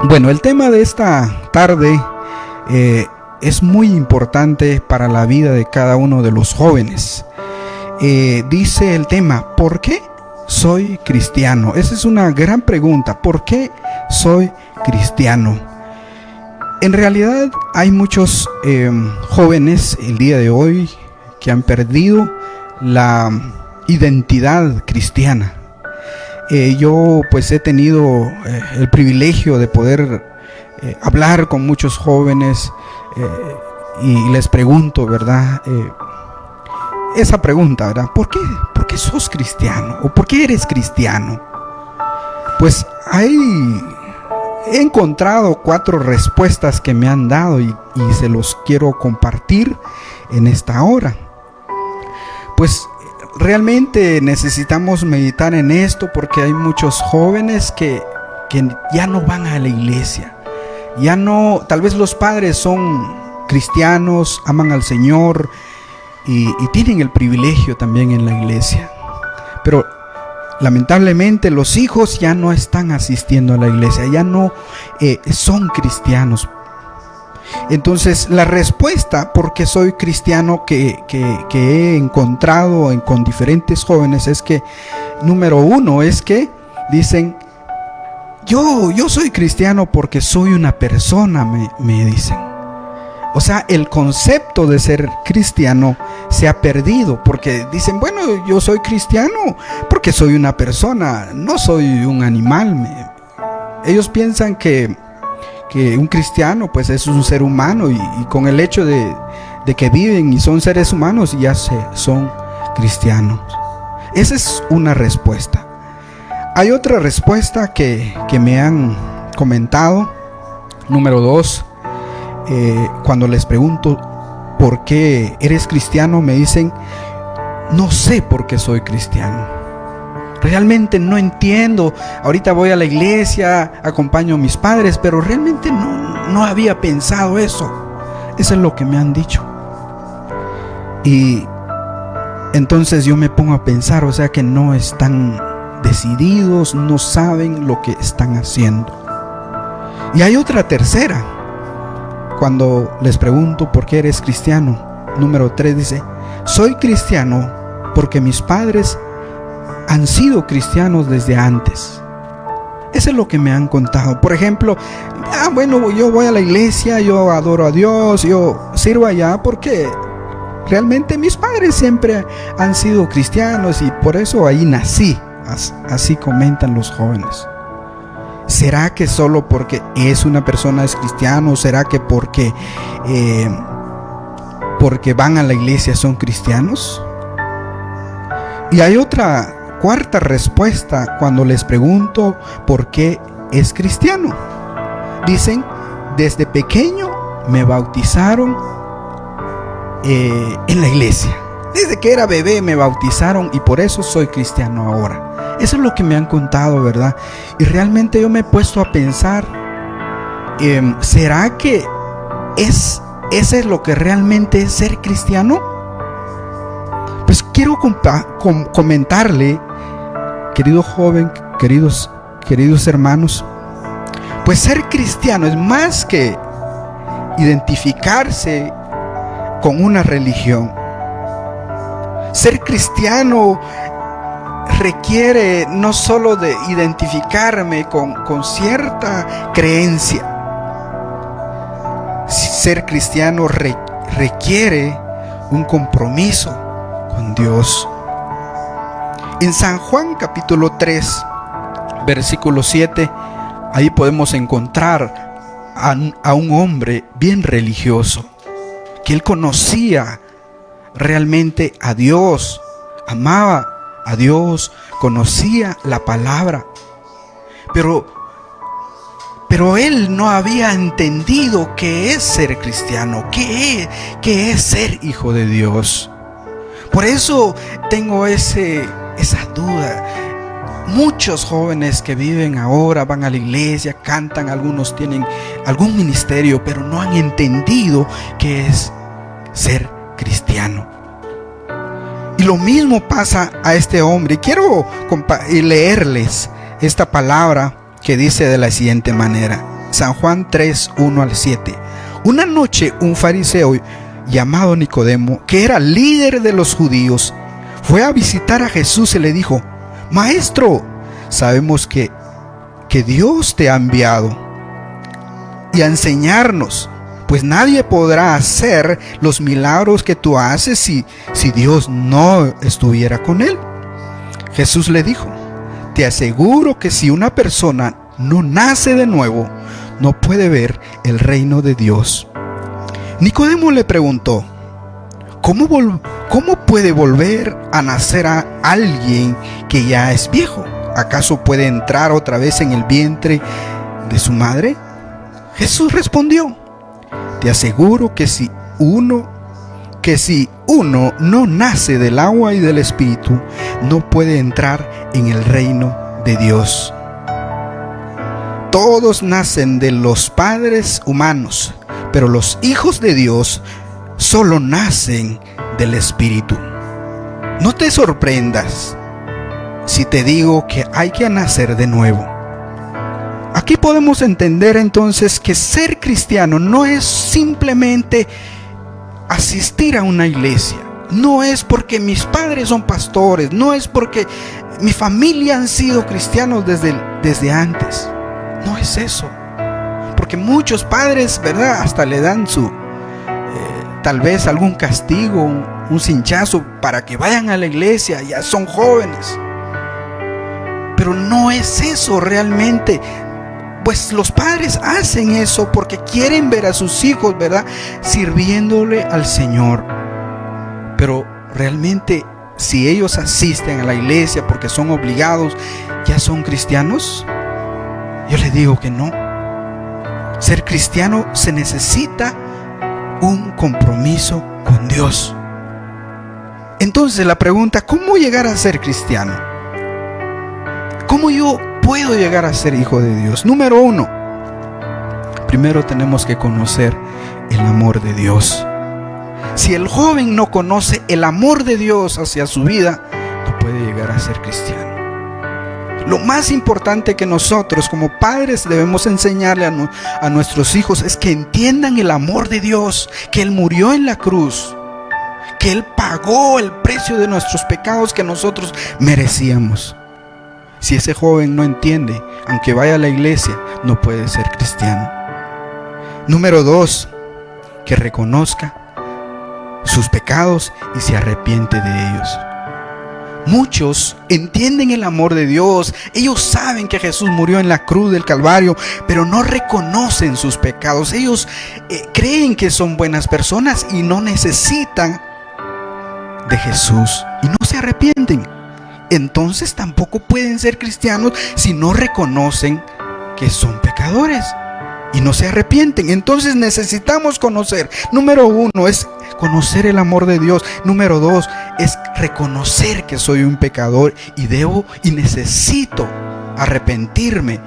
Bueno, el tema de esta tarde es muy importante para la vida de cada uno de los jóvenes. Dice el tema: ¿por qué soy cristiano? Esa es una gran pregunta. ¿Por qué soy cristiano? En realidad hay muchos jóvenes el día de hoy que han perdido la identidad cristiana. Yo pues he tenido el privilegio de poder hablar con muchos jóvenes y les pregunto, ¿verdad? Esa pregunta, ¿verdad? ¿Por qué sos cristiano? ¿O por qué eres cristiano? Pues he encontrado 4 respuestas que me han dado y se los quiero compartir en esta hora. Pues realmente necesitamos meditar en esto, porque hay muchos jóvenes que ya no van a la iglesia. Ya no, tal vez los padres son cristianos, aman al Señor y tienen el privilegio también en la iglesia. Pero lamentablemente los hijos ya no están asistiendo a la iglesia, ya no son cristianos. Entonces la respuesta por qué soy cristiano que he encontrado con diferentes jóvenes es que, número 1, es que dicen: yo soy cristiano porque soy una persona, me dicen. O sea, el concepto de ser cristiano se ha perdido, porque dicen: bueno, yo soy cristiano porque soy una persona, no soy un animal. Ellos piensan que un cristiano pues es un ser humano, y con el hecho de que viven y son seres humanos ya son cristianos. Esa es una respuesta. Hay otra respuesta que me han comentado. Número 2, cuando les pregunto ¿por qué eres cristiano?, me dicen: no sé por qué soy cristiano. Realmente no entiendo. Ahorita voy a la iglesia, acompaño a mis padres, pero realmente no había pensado eso. Eso es lo que me han dicho. Y entonces yo me pongo a pensar, o sea que no están decididos, no saben lo que están haciendo. Y hay otra tercera. Cuando les pregunto ¿por qué eres cristiano?, número 3 dice: soy cristiano porque mis padres han sido cristianos desde antes. Eso es lo que me han contado. Por ejemplo, bueno, yo voy a la iglesia, yo adoro a Dios, yo sirvo allá porque realmente mis padres siempre han sido cristianos y por eso ahí nací. Así comentan los jóvenes. ¿Será que solo porque es una persona es cristiano? ¿Será que porque van a la iglesia son cristianos? Y hay otra cuarta respuesta cuando les pregunto por qué es cristiano. Dicen: desde pequeño me bautizaron en la iglesia. Desde que era bebé me bautizaron y por eso soy cristiano ahora. Eso es lo que me han contado, ¿verdad? Y realmente yo me he puesto a pensar, ¿será que ese es lo que realmente es ser cristiano? Pues quiero comentarle, querido joven, queridos hermanos, pues ser cristiano es más que identificarse con una religión. Ser cristiano requiere no solo de identificarme con cierta creencia. Ser cristiano requiere un compromiso con Dios. En San Juan capítulo 3, versículo 7, ahí podemos encontrar a un hombre bien religioso, que él conocía realmente a Dios, amaba a Dios, conocía la palabra, pero él no había entendido qué es ser cristiano, qué es ser hijo de Dios. Por eso tengo esa duda. Muchos jóvenes que viven ahora van a la iglesia, cantan, algunos tienen algún ministerio, pero no han entendido qué es ser cristiano. Y lo mismo pasa a este hombre. Quiero leerles esta palabra que dice de la siguiente manera: San Juan 3, 1 al 7. Una noche un fariseo llamado Nicodemo, que era líder de los judíos, fue a visitar a Jesús y le dijo: Maestro, sabemos que Dios te ha enviado y a enseñarnos, pues nadie podrá hacer los milagros que tú haces si Dios no estuviera con él. Jesús le dijo: te aseguro que si una persona no nace de nuevo, no puede ver el reino de Dios. Nicodemo le preguntó: ¿Cómo puede volver a nacer a alguien que ya es viejo? ¿Acaso puede entrar otra vez en el vientre de su madre? Jesús respondió: te aseguro que si uno no nace del agua y del Espíritu, no puede entrar en el reino de Dios. Todos nacen de los padres humanos, pero los hijos de Dios solo nacen del Espíritu. No te sorprendas si te digo que hay que nacer de nuevo. Aquí podemos entender entonces que ser cristiano no es simplemente asistir a una iglesia. No es porque mis padres son pastores, no es porque mi familia han sido cristianos desde antes. No es eso. Porque muchos padres, ¿verdad?, hasta le dan tal vez algún castigo, un cinchazo para que vayan a la iglesia, ya son jóvenes. Pero no es eso realmente. Pues los padres hacen eso porque quieren ver a sus hijos, ¿verdad?, sirviéndole al Señor. Pero realmente, si ellos asisten a la iglesia porque son obligados, ¿ya son cristianos? Yo les digo que no. Ser cristiano se necesita un compromiso con Dios. Entonces la pregunta: ¿cómo llegar a ser cristiano? ¿Cómo yo puedo llegar a ser hijo de Dios? Número 1, primero tenemos que conocer el amor de Dios. Si el joven no conoce el amor de Dios hacia su vida, no puede llegar a ser cristiano. Lo más importante que nosotros como padres debemos enseñarle a nuestros hijos es que entiendan el amor de Dios, que Él murió en la cruz, que Él pagó el precio de nuestros pecados que nosotros merecíamos. Si ese joven no entiende, aunque vaya a la iglesia, no puede ser cristiano. Número 2, que reconozca sus pecados y se arrepiente de ellos. Muchos entienden el amor de Dios, ellos saben que Jesús murió en la cruz del Calvario, pero no reconocen sus pecados. Ellos creen que son buenas personas y no necesitan de Jesús y no se arrepienten. Entonces tampoco pueden ser cristianos si no reconocen que son pecadores y no se arrepienten. Entonces necesitamos conocer. Número 1 es conocer el amor de Dios. Número 2 es reconocer que soy un pecador y necesito arrepentirme.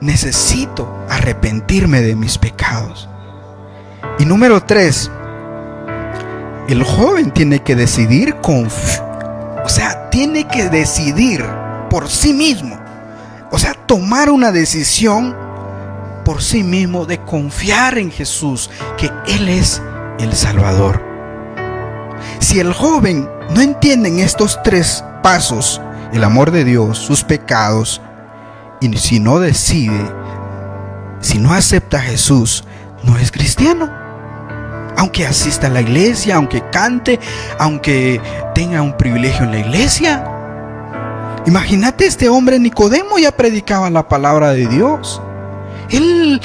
Necesito arrepentirme de mis pecados. Y número 3, el joven tiene que decidir tiene que decidir por sí mismo. Tomar una decisión por sí mismo de confiar en Jesús, que Él es el Salvador. Si el joven no entiende en estos 3 pasos, el amor de Dios, sus pecados, y si no decide, si no acepta a Jesús, no es cristiano. Aunque asista a la iglesia, aunque cante, aunque tenga un privilegio en la iglesia. Imagínate, este hombre Nicodemo ya predicaba la palabra de Dios. Él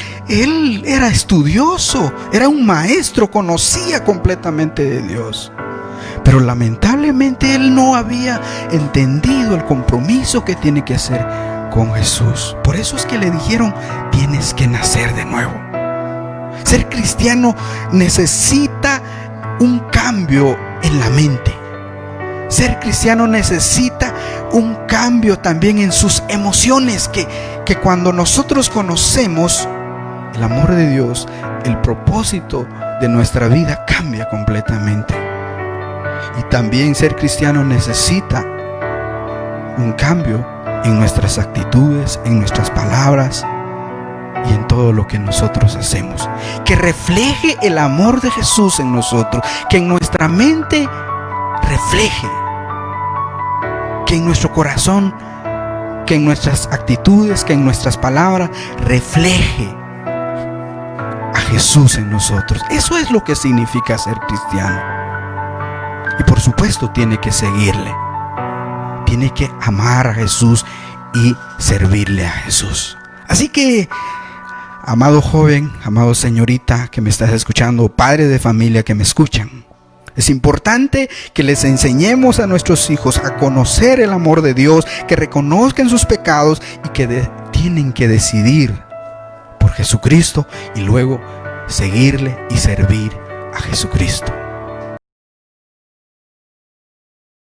era estudioso, era un maestro, conocía completamente de Dios. Pero lamentablemente él no había entendido el compromiso que tiene que hacer con Jesús. Por eso es que le dijeron: tienes que nacer de nuevo. Ser cristiano necesita un cambio en la mente. Ser cristiano necesita un cambio también en sus emociones, que cuando nosotros conocemos el amor de Dios, el propósito de nuestra vida cambia completamente. Y también ser cristiano necesita un cambio en nuestras actitudes, en nuestras palabras, y en todo lo que nosotros hacemos. Que refleje el amor de Jesús en nosotros, que en nuestra mente refleje, que en nuestro corazón, que en nuestras actitudes, que en nuestras palabras refleje a Jesús en nosotros. Eso es lo que significa ser cristiano. Y por supuesto tiene que seguirle, tiene que amar a Jesús y servirle a Jesús. Así que, amado joven, amado señorita que me estás escuchando, padre de familia que me escuchan, es importante que les enseñemos a nuestros hijos a conocer el amor de Dios, que reconozcan sus pecados y que tienen que decidir por Jesucristo y luego seguirle y servir a Jesucristo.